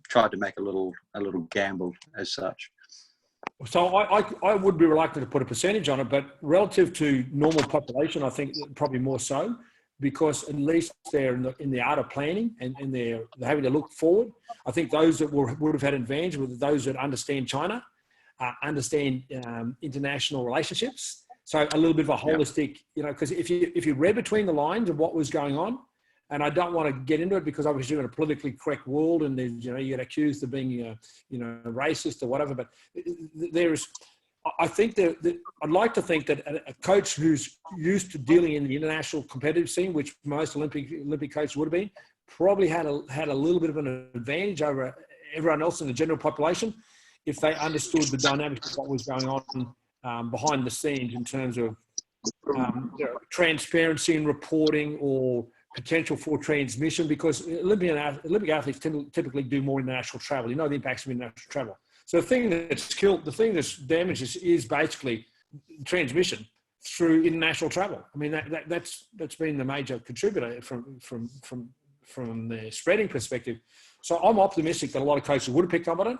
tried to make a little gamble as such? So I would be reluctant to put a percentage on it, but relative to normal population, I think probably more so, because at least they're in the art of planning and they're having to look forward. I think those that would have had advantage were those that understand China, understand international relationships. So a little bit of a holistic, you know, because if you read between the lines of what was going on, and I don't want to get into it because obviously you're in a politically correct world, and there's, you know, you get accused of being, you know, racist or whatever. But I think that I'd like to think that a coach who's used to dealing in the international competitive scene, which most Olympic coaches would have been, probably had a little bit of an advantage over everyone else in the general population if they understood the dynamics of what was going on behind the scenes in terms of you know, transparency in reporting or potential for transmission, because Olympic athletes typically do more international travel. You know the impacts of international travel. So the thing that's damaged is basically transmission through international travel. I mean, that's been the major contributor from the spreading perspective. So I'm optimistic that a lot of coaches would have picked up on it,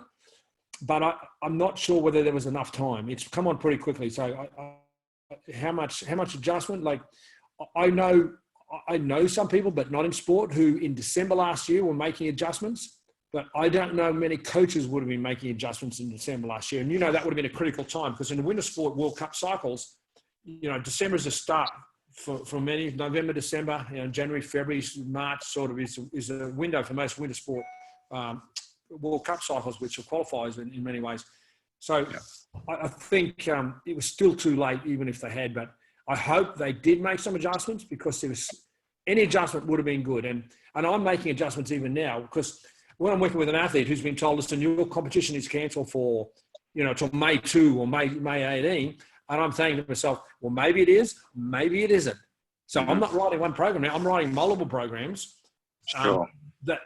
but I'm not sure whether there was enough time. It's come on pretty quickly. So how much adjustment? Like I know some people, but not in sport, who in December last year were making adjustments. But I don't know many coaches would have been making adjustments in December last year. And, that would have been a critical time, because in the winter sport World Cup cycles, December is the start for many. November, December, January, February, March sort of is a window for most winter sport World Cup cycles, which are qualifiers in many ways. So I think it was still too late, even if they had. But I hope they did make some adjustments, because any adjustment would have been good. And I'm making adjustments even now, because when I'm working with an athlete who's been told, listen, your competition is cancelled for, till May 2 or May 18, and I'm saying to myself, well, maybe it is, maybe it isn't. So I'm not writing one program now. I'm writing multiple programs that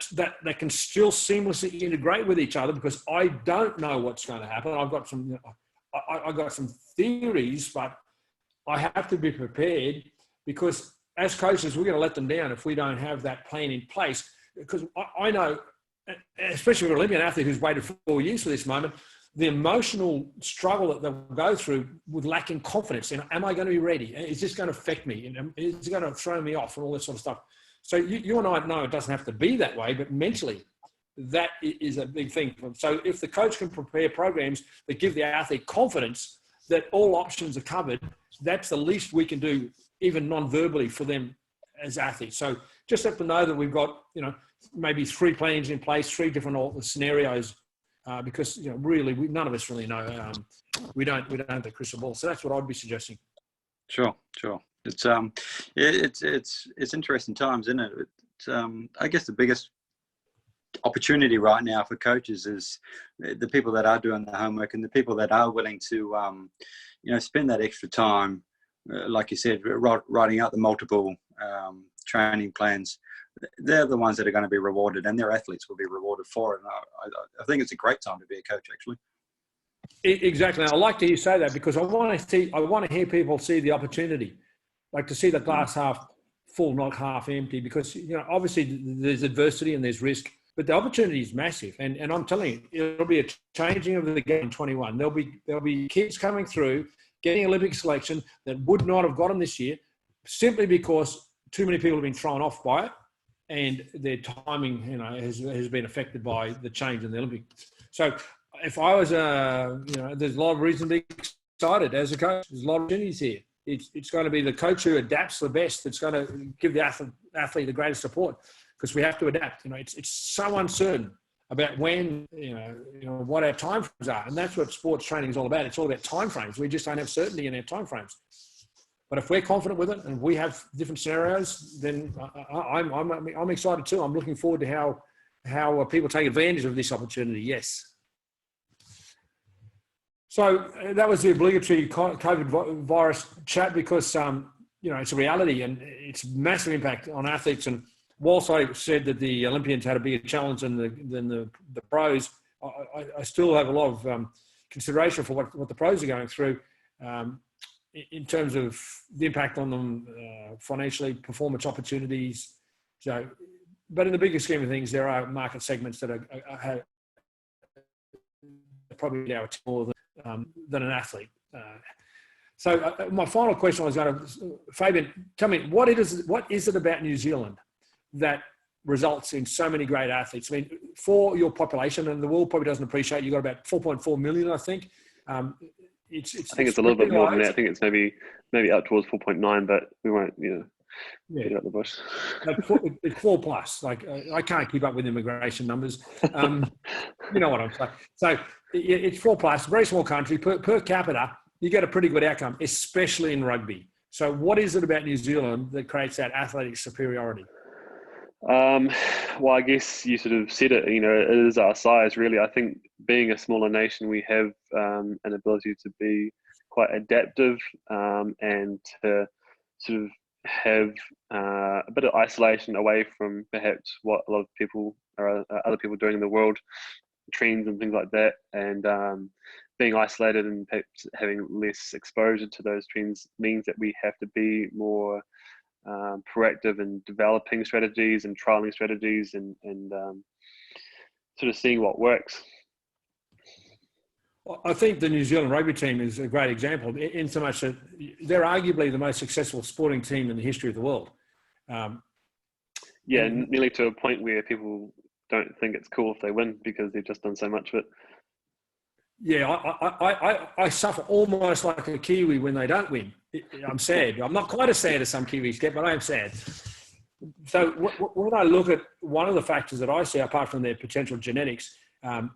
can still seamlessly integrate with each other, because I don't know what's going to happen. I've got some theories, but I have to be prepared, because as coaches, we're going to let them down if we don't have that plan in place. Because I know, especially for an Olympian athlete who's waited 4 years for this moment, the emotional struggle that they'll go through with lacking confidence. Am I going to be ready? Is this going to affect me? Is it going to throw me off and all this sort of stuff? So you and I know it doesn't have to be that way, but mentally, that is a big thing. So if the coach can prepare programs that give the athlete confidence that all options are covered, that's the least we can do, even non-verbally, for them as athletes. So just have to know that we've got, maybe 3 plans in place, 3 different scenarios, because really none of us really know. We don't have the crystal ball. So that's what I'd be suggesting. Sure. It's interesting times, isn't it? I guess the biggest opportunity right now for coaches is the people that are doing the homework, and the people that are willing to spend that extra time, like you said, writing out the multiple training plans. They're the ones that are going to be rewarded, and their athletes will be rewarded for it. And I think it's a great time to be a coach, actually. Exactly. I like to hear you say that, because I want to hear people see the opportunity, like to see the glass half full, not half empty. Because obviously there's adversity and there's risk, but the opportunity is massive. And I'm telling you, it'll be a changing of the game in 21. There'll be kids coming through getting Olympic selection that would not have gotten this year, simply because too many people have been thrown off by it, and their timing, has been affected by the change in the Olympics. So if I was, there's a lot of reason to be excited as a coach. There's a lot of opportunities here. It's going to be the coach who adapts the best that's going to give the athlete the greatest support, because we have to adapt. It's so uncertain about when, what our timeframes are. And that's what sports training is all about. It's all about timeframes. We just don't have certainty in our timeframes. But if we're confident with it and we have different scenarios, then I'm excited too. I'm looking forward to how people take advantage of this opportunity. Yes. So that was the obligatory COVID virus chat, because it's a reality and it's massive impact on athletes. And whilst I said that the Olympians had a bigger challenge than the pros, I still have a lot of consideration for what the pros are going through. In terms of the impact on them financially, performance opportunities. So, but in the bigger scheme of things, there are market segments that are probably now more than an athlete. So my final question was going to, Fabian, tell me, what is it about New Zealand that results in so many great athletes? I mean, for your population, and the world probably doesn't appreciate, you've got about 4.4 million, I think. I think it's a little bit more than that. I think it's maybe up towards 4.9, but we won't, get out the bush. It's 4 plus. Like I can't keep up with immigration numbers. You know what I'm saying. So it's 4 plus. Very small country. Per capita, you get a pretty good outcome, especially in rugby. So what is it about New Zealand that creates that athletic superiority? Well, I guess you sort of said it, it is our size, really. I think being a smaller nation, we have an ability to be quite adaptive and to sort of have a bit of isolation away from perhaps what a lot of people or other people doing in the world, trends and things like that. And being isolated and perhaps having less exposure to those trends means that we have to be more proactive in developing strategies and trialing strategies and sort of seeing what works. I think the New Zealand rugby team is a great example in so much that they're arguably the most successful sporting team in the history of the world. Nearly to a point where people don't think it's cool if they win because they've just done so much of it. Yeah, I suffer almost like a Kiwi when they don't win. I'm sad. I'm not quite as sad as some Kiwis get, but I am sad. So when I look at one of the factors that I see, apart from their potential genetics and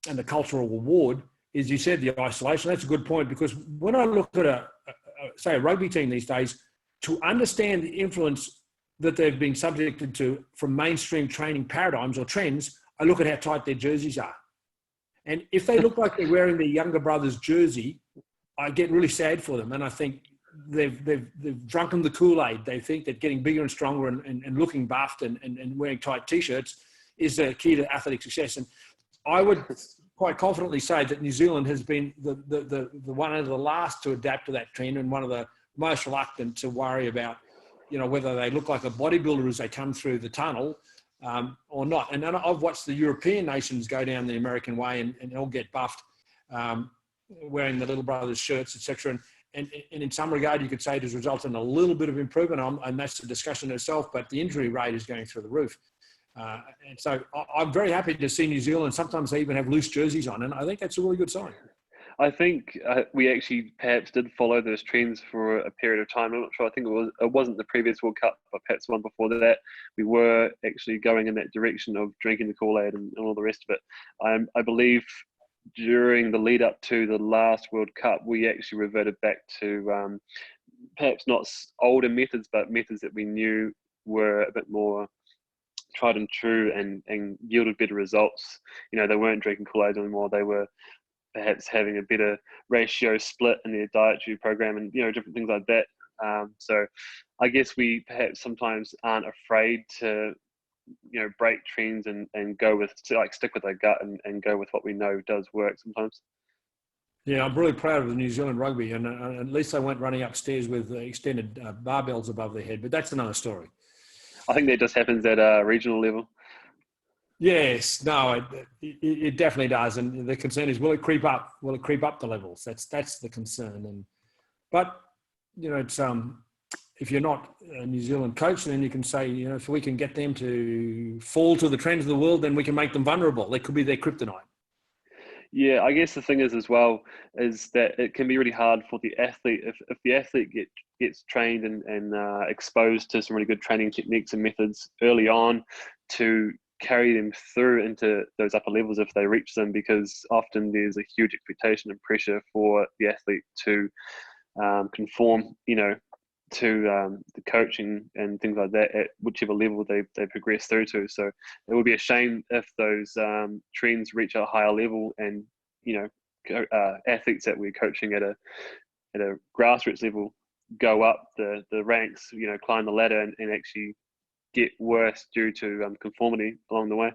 the cultural reward, is you said the isolation. That's a good point, because when I look at a rugby team these days, to understand the influence that they've been subjected to from mainstream training paradigms or trends, I look at how tight their jerseys are. And if they look like they're wearing their younger brother's jersey, I get really sad for them. And I think they've drunken the Kool-Aid. They think that getting bigger and stronger and looking buffed and wearing tight T-shirts is the key to athletic success. And I would quite confidently say that New Zealand has been the one of the last to adapt to that trend, and one of the most reluctant to worry about, whether they look like a bodybuilder as they come through the tunnel or not. And I've watched the European nations go down the American way and all get buffed, wearing the little brothers' shirts, etc. And in some regard, you could say it has resulted in a little bit of improvement, and that's the discussion itself, but the injury rate is going through the roof. And so I'm very happy to see New Zealand. Sometimes they even have loose jerseys on, and I think that's a really good sign. I think we actually perhaps did follow those trends for a period of time. I'm not sure. I think it wasn't the previous World Cup, but perhaps one before that. We were actually going in that direction of drinking the Kool-Aid and all the rest of it. I believe during the lead up to the last World Cup, we actually reverted back to perhaps not older methods, but methods that we knew were a bit more tried and true and yielded better results. They weren't drinking Kool-Aid anymore. They were perhaps having a better ratio split in their dietary program and, different things like that. So I guess we perhaps sometimes aren't afraid to, break trends and go with, stick with our gut and go with what we know does work sometimes. Yeah, I'm really proud of the New Zealand rugby, and at least they weren't running upstairs with extended barbells above their head, but that's another story. I think that just happens at a regional level. Yes, no, it definitely does, and the concern is, will it creep up? Will it creep up the levels? That's the concern. But it's if you're not a New Zealand coach, then you can say, if we can get them to fall to the trends of the world, then we can make them vulnerable. They could be their kryptonite. Yeah, I guess the thing is as well is that it can be really hard for the athlete if the athlete gets trained and exposed to some really good training techniques and methods early on, to carry them through into those upper levels if they reach them, because often there's a huge expectation and pressure for the athlete to conform, to the coaching and things like that at whichever level they progress through to. So it would be a shame if those trends reach a higher level and, athletes that we're coaching at a grassroots level go up the ranks, climb the ladder and actually get worse due to conformity along the way.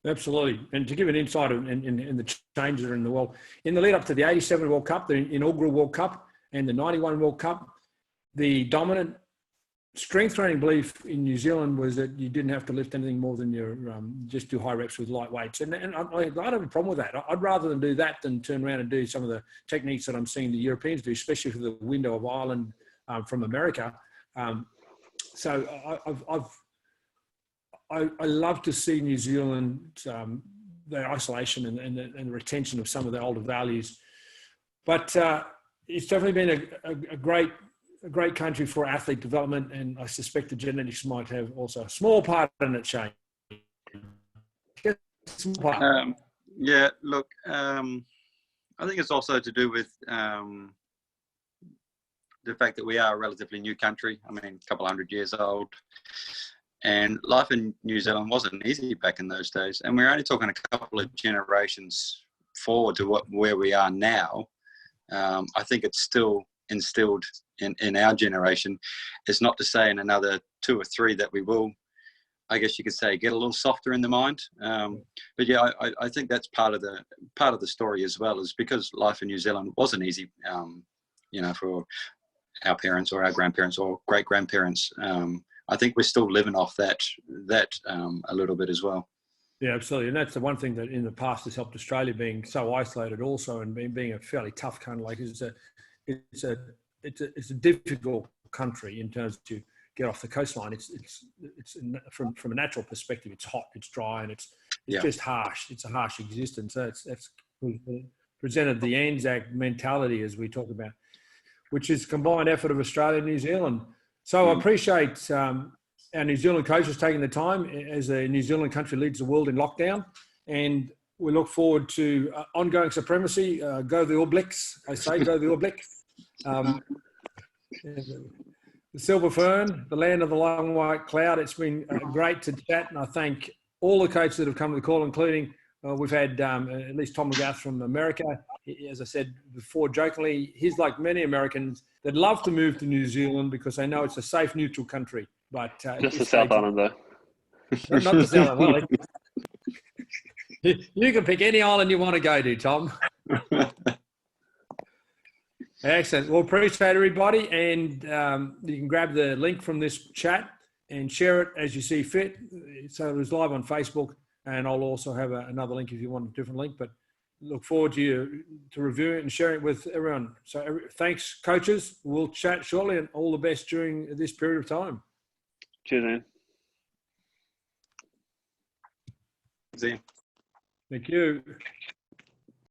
Absolutely. And to give an insight in the changes that are in the world, in the lead up to the 87 World Cup, the inaugural World Cup, and the 91 World Cup, the dominant strength training belief in New Zealand was that you didn't have to lift anything more than your just do high reps with light weights. And I don't have a problem with that. I'd rather them do that than turn around and do some of the techniques that I'm seeing the Europeans do, especially for the window of Ireland from America. So I love to see New Zealand, their isolation and the retention of some of the older values. But it's definitely been a great country for athlete development, and I suspect the genetics might have also a small part in it, Shane. Yeah, look, I think it's also to do with the fact that we are a relatively new country. I mean, a couple 100 years old. And life in New Zealand wasn't easy back in those days. And we're only talking a couple of generations forward to where we are now. I think it's still instilled in our generation. It's not to say in another 2 or 3 that we will, I guess you could say, get a little softer in the mind. But yeah, I think that's part of the story as well, is because life in New Zealand wasn't easy, for our parents or our grandparents or great grandparents. I think we're still living off that a little bit as well. Yeah, absolutely. And that's the one thing that in the past has helped Australia being so isolated also, and being a fairly tough country. Like it's a difficult country in terms to get off the coastline. It's from a natural perspective, it's hot, it's dry, and it's just harsh. It's a harsh existence. So that's presented the Anzac mentality, as we talk about, which is combined effort of Australia and New Zealand. So I appreciate our New Zealand coaches taking the time as the New Zealand country leads the world in lockdown. And we look forward to ongoing supremacy. Go the All Blacks, I say, go the All Blacks. The Silver Fern, the land of the long white cloud. It's been great to chat, and I thank all the coaches that have come to the call, including we've had at least Tom McGrath from America. As I said before, jokingly, he's like many Americans that love to move to New Zealand because they know it's a safe, neutral country. But just the South Island, though. Not the South Island. You can pick any island you want to go to, Tom. Excellent. Well, appreciate everybody, and you can grab the link from this chat and share it as you see fit. So it was live on Facebook, and I'll also have another link if you want a different link. But look forward to reviewing it and sharing it with everyone. So thanks, coaches. We'll chat shortly, and all the best during this period of time. Cheers, man. See you. Thank you.